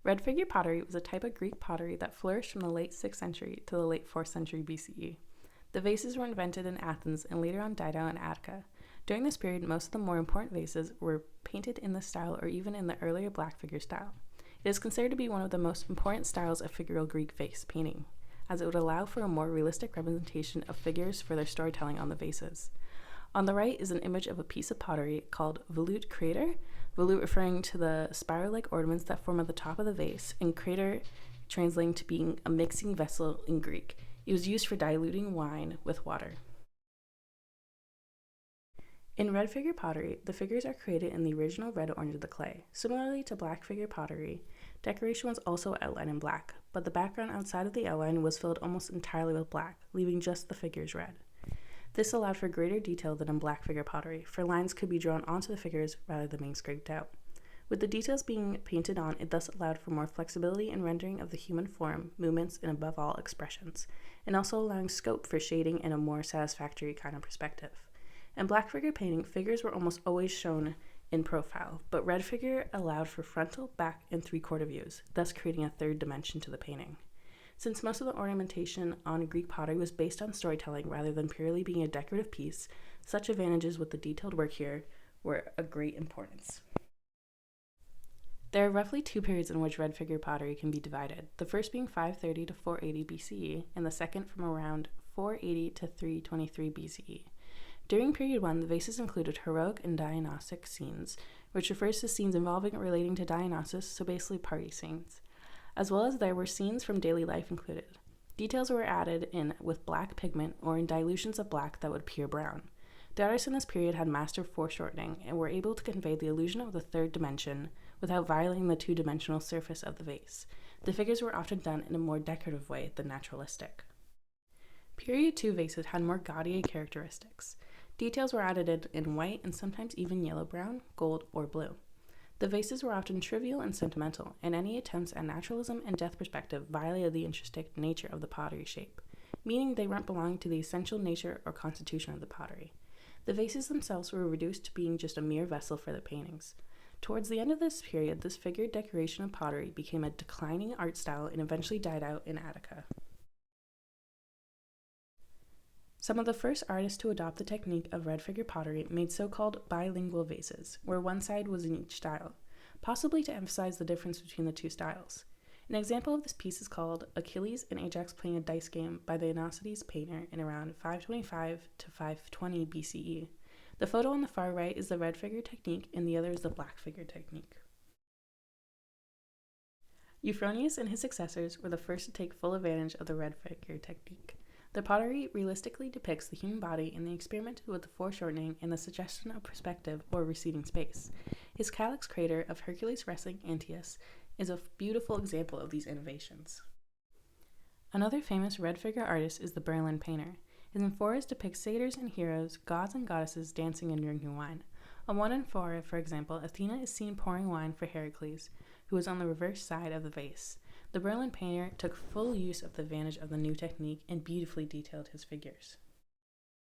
Red figure pottery was a type of Greek pottery that flourished from the late 6th century to the late 4th century BCE. The vases were invented in Athens and later on died out in Attica. During this period, most of the more important vases were painted in this style or even in the earlier black figure style. It is considered to be one of the most important styles of figural Greek vase painting, as it would allow for a more realistic representation of figures for their storytelling on the vases. On the right is an image of a piece of pottery called volute crater, volute referring to the spiral-like ornaments that form at the top of the vase, and crater translating to being a mixing vessel in Greek. It was used for diluting wine with water. In red figure pottery, the figures are created in the original red or orange of the clay. Similarly to black figure pottery, decoration was also outlined in black, but the background outside of the outline was filled almost entirely with black, leaving just the figures red. This allowed for greater detail than in black figure pottery, for lines could be drawn onto the figures rather than being scraped out. With the details being painted on, it thus allowed for more flexibility in rendering of the human form, movements, and above all, expressions, and also allowing scope for shading and a more satisfactory kind of perspective. In black figure painting, figures were almost always shown in profile, but red figure allowed for frontal, back, and three-quarter views, thus creating a third dimension to the painting. Since most of the ornamentation on Greek pottery was based on storytelling rather than purely being a decorative piece, such advantages with the detailed work here were of great importance. There are roughly two periods in which red figure pottery can be divided, the first being 530 to 480 BCE, and the second from around 480 to 323 BCE. During period 1, the vases included heroic and Dionysic scenes, which refers to scenes involving or relating to Dionysus, so basically party scenes, as well as there were scenes from daily life included. Details were added in with black pigment or in dilutions of black that would appear brown. The artists in this period had mastered foreshortening and were able to convey the illusion of the third dimension without violating the two-dimensional surface of the vase. The figures were often done in a more decorative way than naturalistic. Period 2 vases had more gaudy characteristics. Details were added in white and sometimes even yellow-brown, gold, or blue. The vases were often trivial and sentimental, and any attempts at naturalism and depth perspective violated the intrinsic nature of the pottery shape, meaning they weren't belonging to the essential nature or constitution of the pottery. The vases themselves were reduced to being just a mere vessel for the paintings. Towards the end of this period, this figured decoration of pottery became a declining art style and eventually died out in Attica. Some of the first artists to adopt the technique of red figure pottery made so-called bilingual vases, where one side was in each style, possibly to emphasize the difference between the two styles. An example of this piece is called Achilles and Ajax Playing a Dice Game by the Enocetes painter in around 525 to 520 BCE. The photo on the far right is the red figure technique and the other is the black figure technique. Euphronius and his successors were the first to take full advantage of the red figure technique. The pottery realistically depicts the human body and they experimented with the foreshortening and the suggestion of perspective or receding space. His calyx crater of Hercules wrestling Antaeus is a beautiful example of these innovations. Another famous red figure artist is the Berlin painter. His amphoras depict satyrs and heroes, gods and goddesses dancing and drinking wine. On one amphora, for example, Athena is seen pouring wine for Heracles, who is on the reverse side of the vase. The Berlin painter took full use of the advantage of the new technique and beautifully detailed his figures.